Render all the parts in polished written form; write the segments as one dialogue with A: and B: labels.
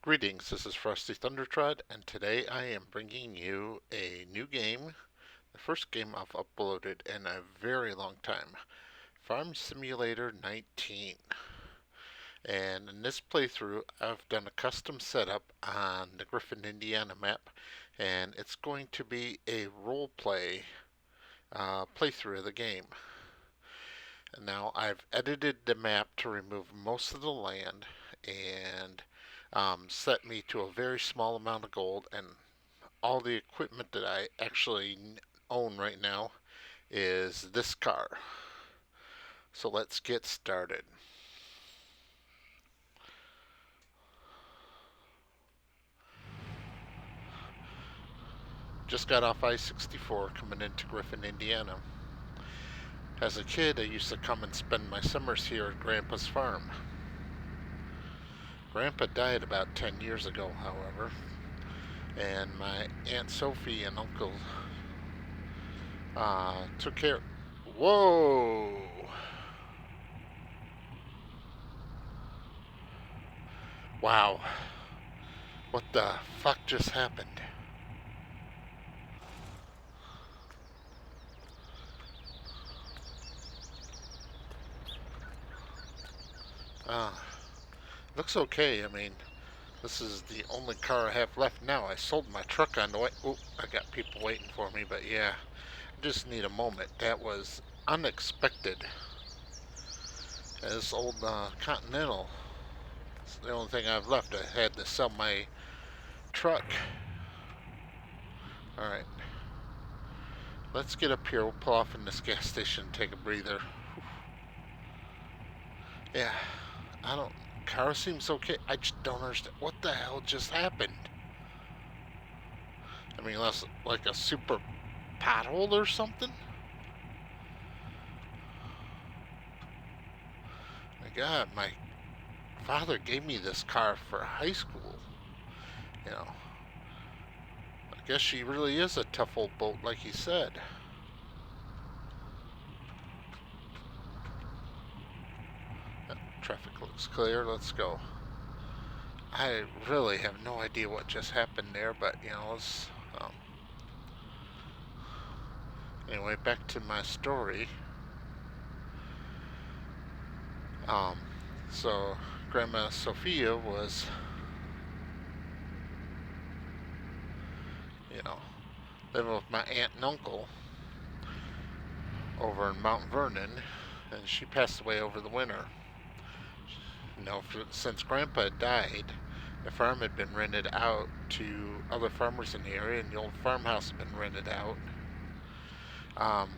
A: Greetings, this is Frosty Thundertrod, and today I am bringing you a new game, the first game I've uploaded in a very long time, Farm Simulator 19. And in this playthrough, I've done a custom setup on the Griffin, Indiana map, and it's going to be a roleplay playthrough of the game. And now I've edited the map to remove most of the land and set me to a very small amount of gold, and all the equipment that I actually own right now is this car. So let's get started. Just got off I-64 coming into Griffin, Indiana. As a kid, I used to come and spend my summers here at Grandpa's farm. Grandpa died about 10 years ago, however, and my Aunt Sophie and Uncle took care. Whoa! Wow. What the fuck just happened? Uh, Looks okay. I mean, this is the only car I have left now. I sold my truck on the way. Oh, I got people waiting for me, but yeah, I just need a moment. That was unexpected. This old Continental. It's the only thing I've left. I had to sell my truck. Alright, let's get up here. We'll pull off in this gas station and take a breather. Yeah, I don't. Car seems okay. I just don't understand. What the hell just happened? I mean, unless like a super pothole or something? My God, my father gave me this car for high school. You know, I guess she really is a tough old boat, like he said. Traffic looks clear. Let's go. I really have no idea what just happened there, but you know, let's. Anyway, back to my story. Um, so Grandma Sophia was, you know, living with my aunt and uncle over in Mount Vernon, and she passed away over the winter. You know, since Grandpa had died, the farm had been rented out to other farmers in the area, and the old farmhouse had been rented out.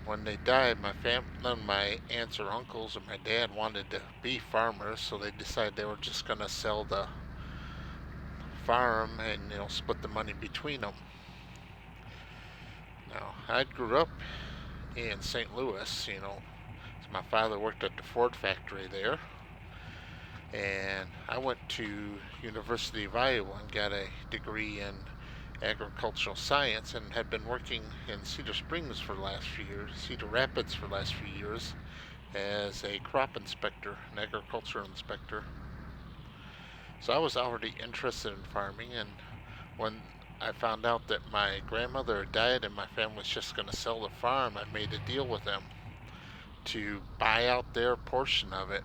A: When they died, none of my aunts or uncles or my dad wanted to be farmers, so they decided they were just going to sell the farm and split the money between them. Now, I grew up in St. Louis. My father worked at the Ford factory there, and I went to University of Iowa and got a degree in agricultural science, and had been working in Cedar Springs for the last few years, Cedar Rapids for the last few years, as a crop inspector, an agricultural inspector. So I was already interested in farming, and when I found out that my grandmother had died and my family was just going to sell the farm, I made a deal with them to buy out their portion of it.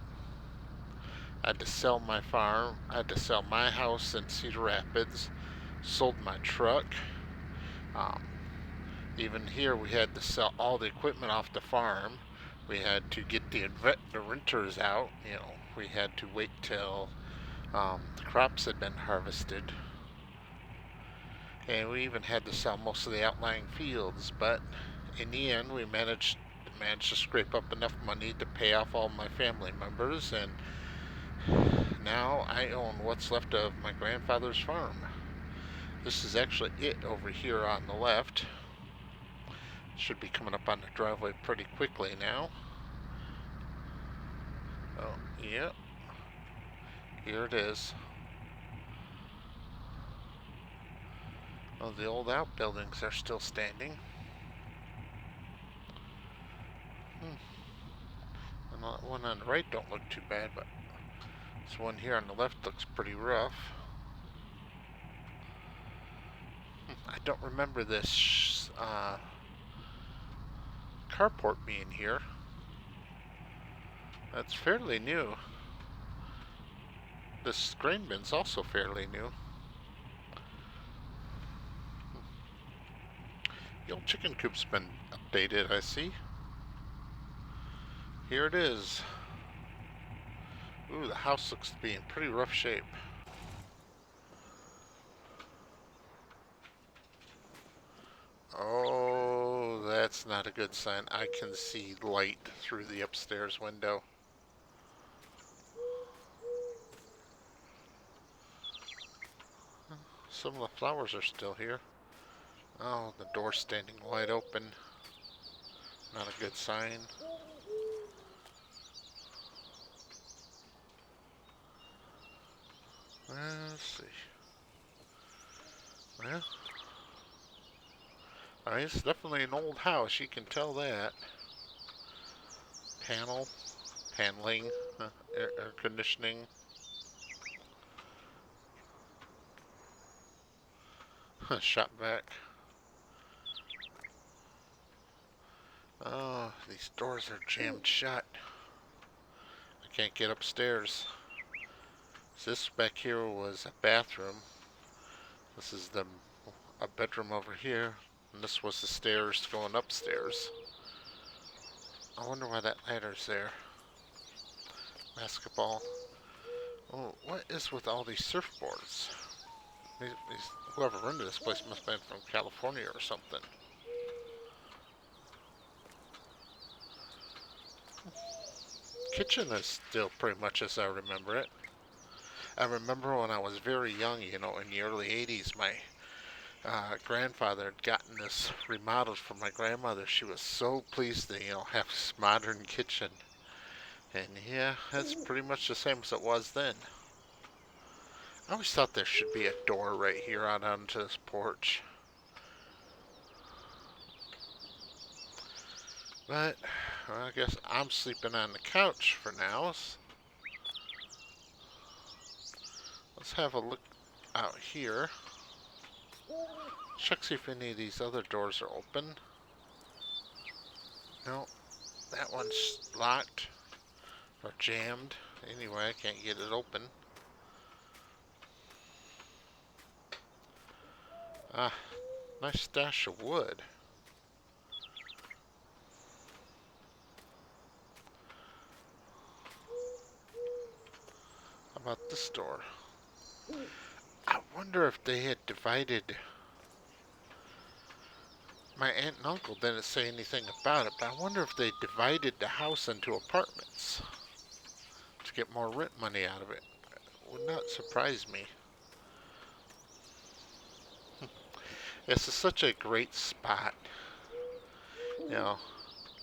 A: I had to sell my farm, I had to sell my house in Cedar Rapids, sold my truck. Um, Even here, we had to sell all the equipment off the farm. We had to get the renters out. We had to wait till the crops had been harvested, and we even had to sell most of the outlying fields. But in the end, we managed to scrape up enough money to pay off all my family members, and now I own what's left of my grandfather's farm. This is actually it over here on the left. Should be coming up on the driveway pretty quickly now. Oh, yep. Here it is. Oh, the old outbuildings are still standing. And the one on the right don't look too bad, but this one here on the left looks pretty rough. I don't remember this carport being here. That's fairly new. This grain bin's also fairly new. The old chicken coop's been updated, I see. Here it is. Ooh, the house looks to be in pretty rough shape. Oh, that's not a good sign. I can see light through the upstairs window. Some of the flowers are still here. Oh, the door's standing wide open. Not a good sign. Let's see. Well, it's definitely an old house. You can tell that. Paneling, air conditioning. Shop vac. Oh, these doors are jammed shut. I can't get upstairs. This back here was a bathroom. This is a bedroom over here. And this was the stairs going upstairs. I wonder why that ladder's there. Basketball. Oh, what is with all these surfboards? Whoever rented this place must have been from California or something. Kitchen is still pretty much as I remember it. I remember when I was very young, in the early 80s, my grandfather had gotten this remodeled for my grandmother. She was so pleased to, have this modern kitchen. And yeah, that's pretty much the same as it was then. I always thought there should be a door right here out onto this porch. But, well, I guess I'm sleeping on the couch for now. Let's have a look out here. Check see if any of these other doors are open. No, that one's locked or jammed. Anyway, I can't get it open. Ah, nice stash of wood. How about this door? I wonder if they had divided. My aunt and uncle didn't say anything about it, but I wonder if they divided the house into apartments to get more rent money out of it. It would not surprise me. This is such a great spot. You know,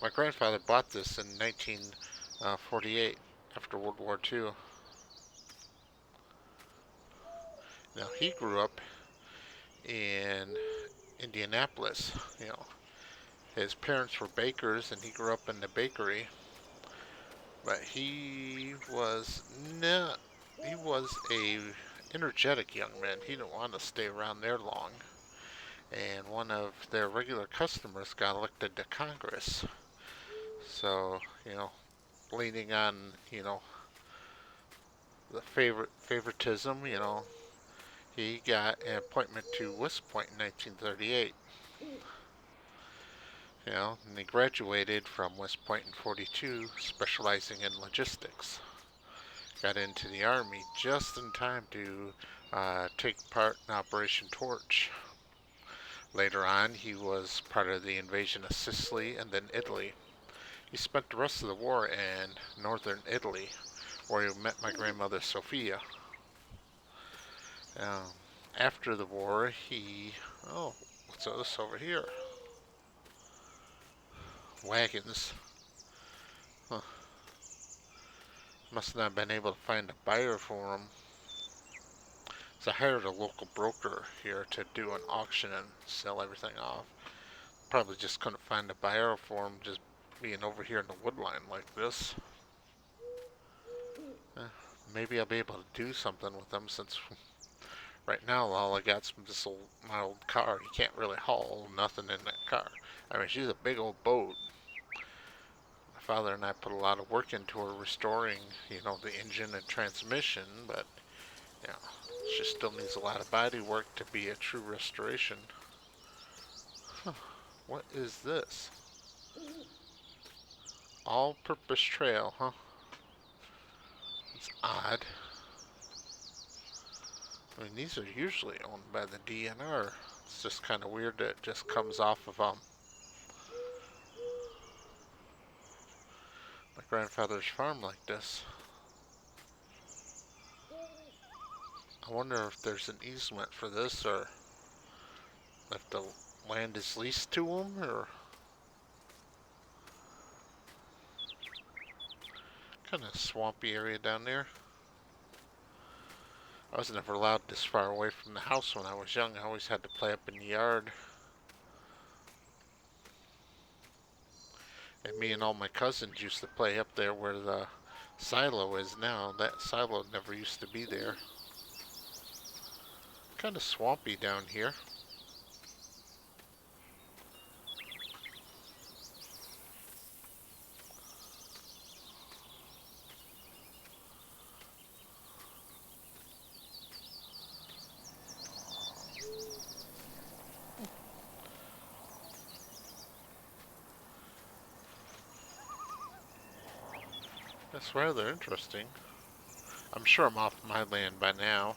A: my grandfather bought this in 1948 after World War II. Now, he grew up in Indianapolis. His parents were bakers and he grew up in the bakery. But he was a energetic young man. He didn't want to stay around there long. And one of their regular customers got elected to Congress. So, leaning on, the favoritism, he got an appointment to West Point in 1938. And he graduated from West Point in 42, specializing in logistics. Got into the Army just in time to take part in Operation Torch. Later on, he was part of the invasion of Sicily and then Italy. He spent the rest of the war in northern Italy, where he met my grandmother Sophia. Um, After the war, oh, what's this over here? Wagons. Huh. Must not have been able to find a buyer for them. So I hired a local broker here to do an auction and sell everything off. Probably just couldn't find a buyer for them, just being over here in the woodline like this. Uh, Maybe I'll be able to do something with them since Right now, all I got's this old, my old car. You can't really haul nothing in that car. I mean, she's a big old boat. My father and I put a lot of work into her restoring, the engine and transmission, but, you know, she still needs a lot of body work to be a true restoration. Huh, what is this? All-purpose trail, huh? It's odd. I mean, these are usually owned by the DNR. It's just kind of weird that it just comes off of my grandfather's farm like this. I wonder if there's an easement for this, or if the land is leased to them, or kind of swampy area down there. I was never allowed this far away from the house when I was young. I always had to play up in the yard. And me and all my cousins used to play up there where the silo is now. That silo never used to be there. Kind of swampy down here. That's rather interesting. I'm sure I'm off my land by now.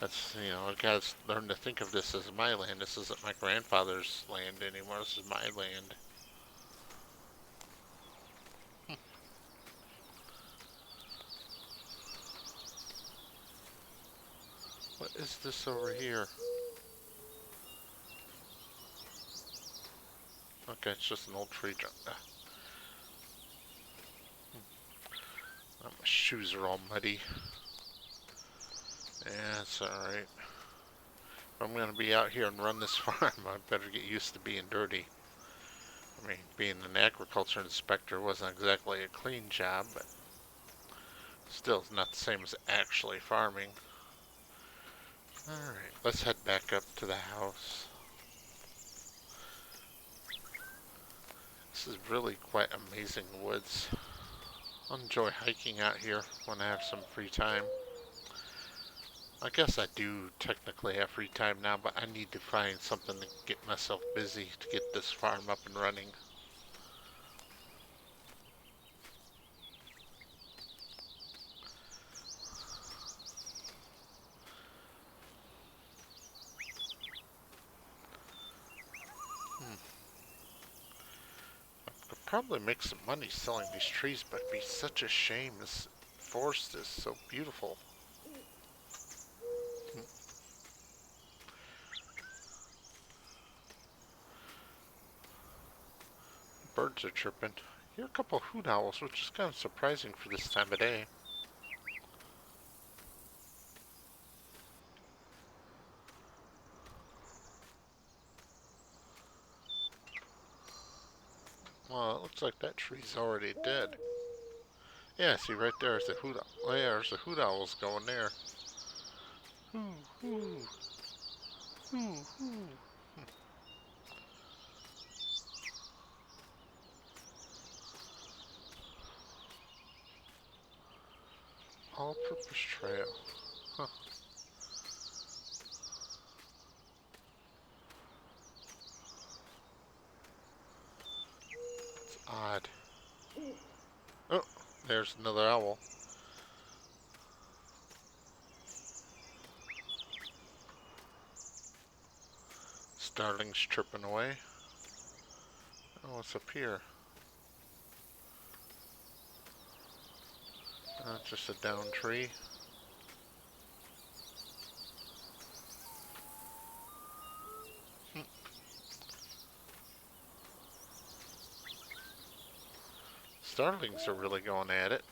A: That's, I gotta learn to think of this as my land. This isn't my grandfather's land anymore. This is my land. What is this over here? Okay, it's just an old tree trunk. My shoes are all muddy. Yeah, it's alright. If I'm gonna be out here and run this farm, I better get used to being dirty. I mean, being an agriculture inspector wasn't exactly a clean job, but still it's not the same as actually farming. Alright, let's head back up to the house. This is really quite amazing woods. I'll enjoy hiking out here when I have some free time. I guess I do technically have free time now, but I need to find something to get myself busy to get this farm up and running. Could probably make some money selling these trees, but it'd be such a shame. This forest is so beautiful. Birds are chirping. I hear a couple of hoot owls, which is kind of surprising for this time of day. Well, it looks like that tree's already dead. Yeah, see right there's the hoot owl. Oh yeah, there's the hoot owls going there. Hoo, hoo, hoo, hoo. All-purpose trail. Huh. It's odd. Oh, there's another owl. Starling's chirping away. Oh, what's up here? Just a down tree. Starlings are really going at it.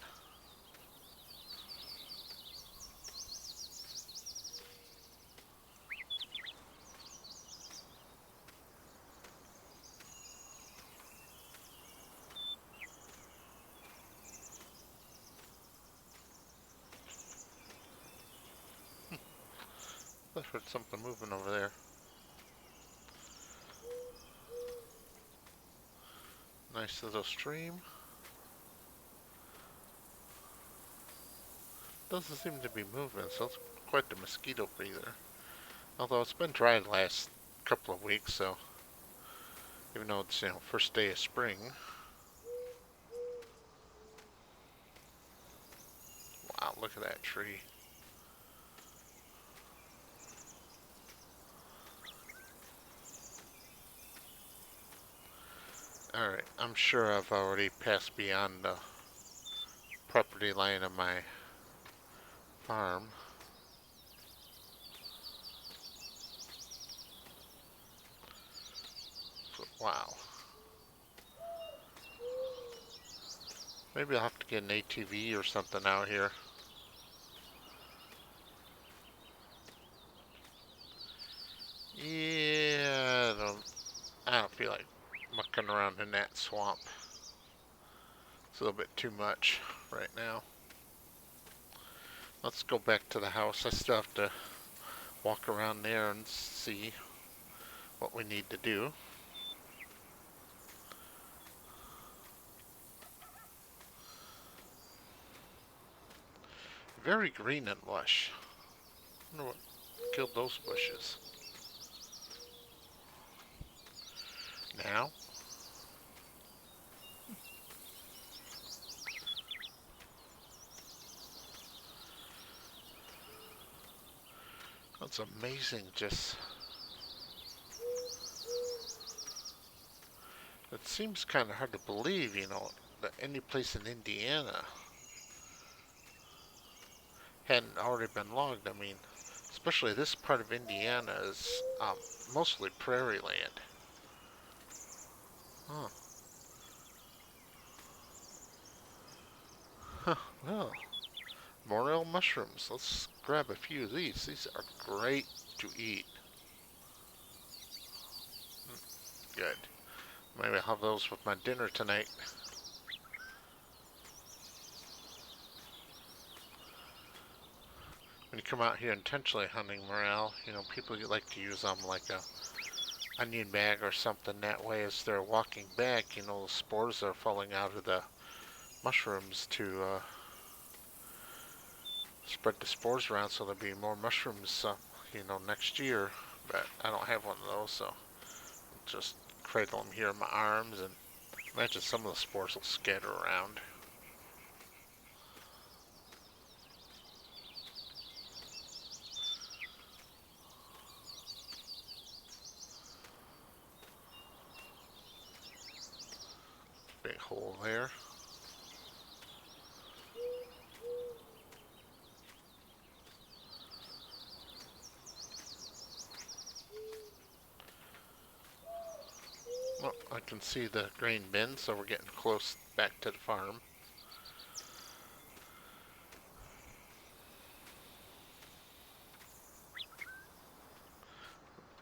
A: I heard something moving over there. Nice little stream. Doesn't seem to be moving, so it's quite the mosquito breather. Although it's been dry the last couple of weeks, so even though it's, first day of spring. Wow, look at that tree. Alright, I'm sure I've already passed beyond the property line of my farm. So, wow. Maybe I'll have to get an ATV or something out here. Yeah, I don't feel like mucking around in that swamp. It's a little bit too much right now. Let's go back to the house. I still have to walk around there and see what we need to do. Very green and lush. I wonder what killed those bushes. Now, that's amazing. Just, it seems kind of hard to believe, that any place in Indiana hadn't already been logged. I mean, especially this part of Indiana is mostly prairie land. Huh. Huh. Well, morel mushrooms. Let's grab a few of these. These are great to eat. Good. Maybe I'll have those with my dinner tonight. When you come out here intentionally hunting morel, people like to use them like a onion bag or something. That way, as they're walking back, the spores are falling out of the mushrooms to spread the spores around, so there'll be more mushrooms, next year. But I don't have one of those, so I'll just cradle them here in my arms, and imagine some of the spores will scatter around. Big hole there. Well, I can see the grain bin, so we're getting close back to the farm.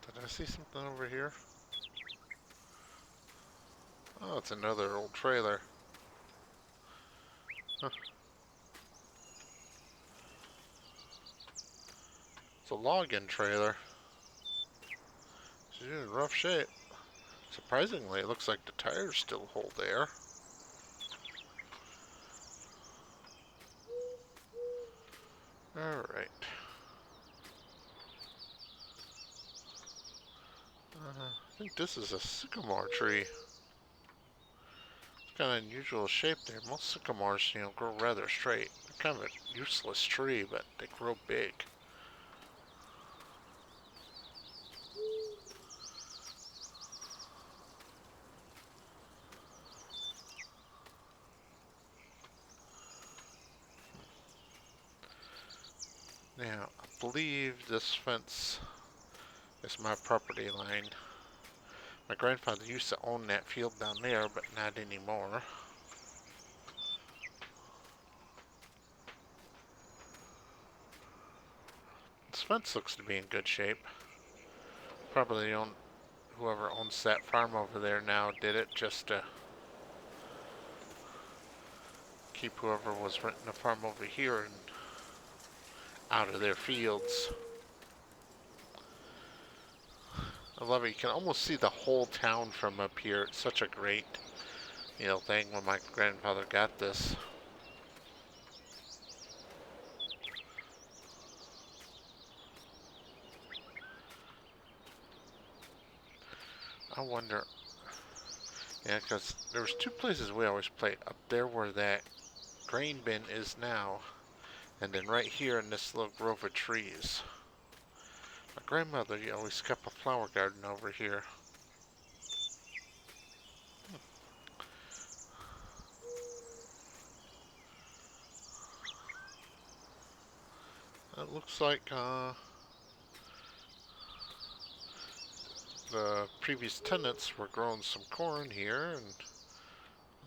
A: Did I see something over here? Oh, it's another old trailer. Huh. It's a login trailer. She's in rough shape. Surprisingly, it looks like the tires still hold air. Alright. I think this is a sycamore tree. It's kind of unusual shape there. Most sycamores, grow rather straight. They're kind of a useless tree, but they grow big. Now, I believe this fence is my property line. My grandfather used to own that field down there, but not anymore. This fence looks to be in good shape. Probably whoever owns that farm over there now did it just to keep whoever was renting a farm over here and out of their fields. I love it. You can almost see the whole town from up here. It's such a great, thing when my grandfather got this. I wonder, yeah, because there was two places we always played. Up there where that grain bin is now, and then right here in this little grove of trees. My grandmother always kept a flower garden over here. It looks like the previous tenants were growing some corn here, and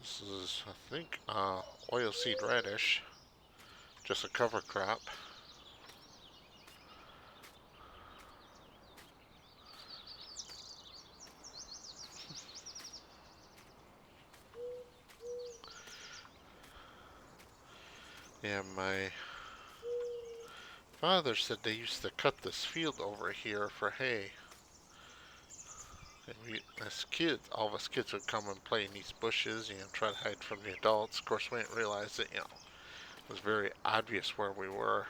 A: this is, I think, oilseed radish, just a cover crop. Yeah, my father said they used to cut this field over here for hay. And as kids, all of us kids would come and play in these bushes, try to hide from the adults. Of course, we didn't realize that, it was very obvious where we were.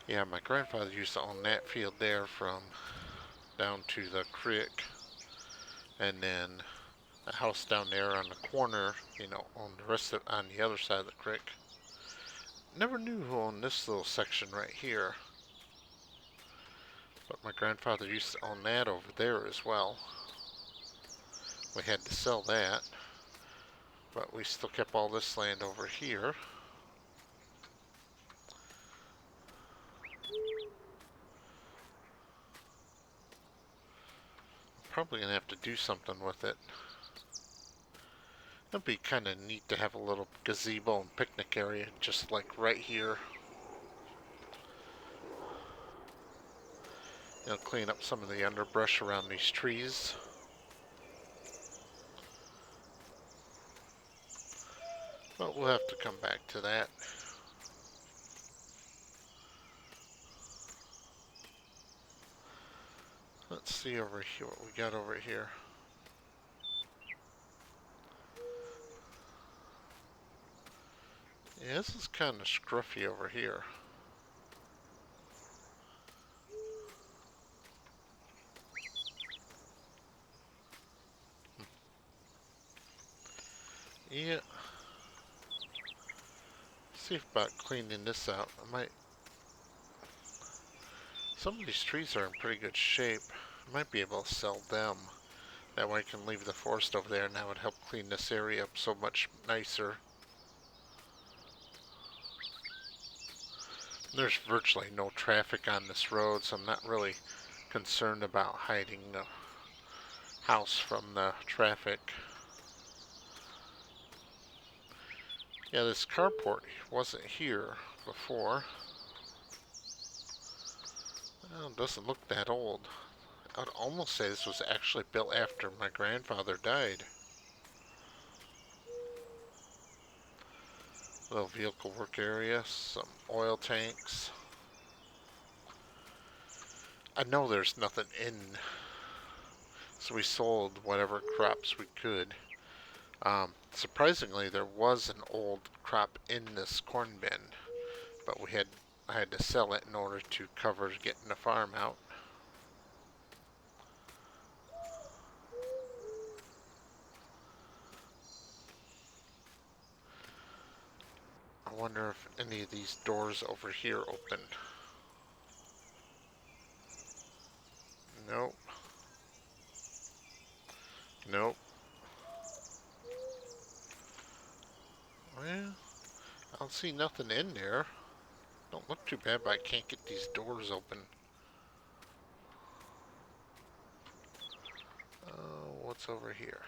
A: Yeah, my grandfather used to own that field there from down to the creek, and then a house down there on the corner, on the rest of on the other side of the creek. Never knew who owned this little section right here, but my grandfather used to own that over there as well. We had to sell that, but we still kept all this land over here. Probably gonna have to do something with it. It'd be kind of neat to have a little gazebo and picnic area just like right here. Clean up some of the underbrush around these trees. But we'll have to come back to that. Let's see over here what we got over here. Yeah, this is kind of scruffy over here. Yeah. See about cleaning this out. I might. Some of these trees are in pretty good shape. I might be able to sell them. That way I can leave the forest over there, and that would help clean this area up so much nicer. There's virtually no traffic on this road, so I'm not really concerned about hiding the house from the traffic. Yeah, this carport wasn't here before. Well, it doesn't look that old. I'd almost say this was actually built after my grandfather died. Little vehicle work area, some oil tanks. I know there's nothing in, so we sold whatever crops we could. Surprisingly, there was an old crop in this corn bin, but I had to sell it in order to cover getting the farm out. I wonder if any of these doors over here open. Nope. Nope. Well, I don't see nothing in there. Don't look too bad, but I can't get these doors open. Oh, what's over here?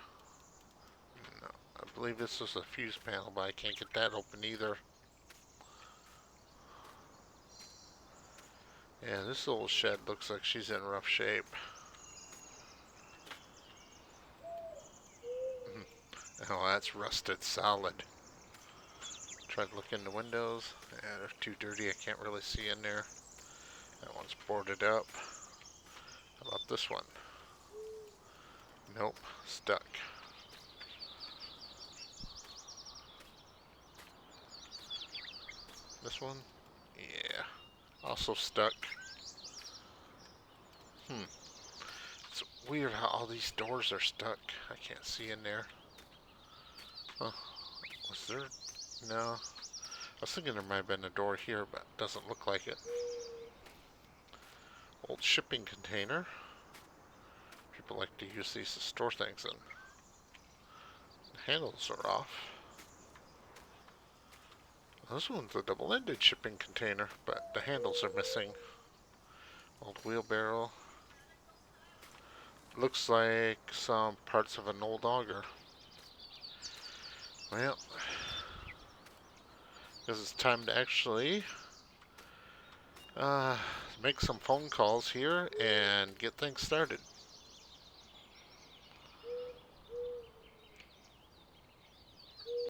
A: No, I believe this is a fuse panel, but I can't get that open either. Yeah, this little shed looks like she's in rough shape. Oh, that's rusted solid. Try to look in the windows. Yeah, they're too dirty. I can't really see in there. That one's boarded up. How about this one? Nope, stuck. This one? Yeah, also stuck. It's weird how all these doors are stuck. I can't see in there. Huh. Was there? No. I was thinking there might have been a door here, but it doesn't look like it. Old shipping container. People like to use these to store things in. The handles are off. This one's a double-ended shipping container, but the handles are missing. Old wheelbarrow. Looks like some parts of an old auger. Well, guess it's time to actually make some phone calls here and get things started.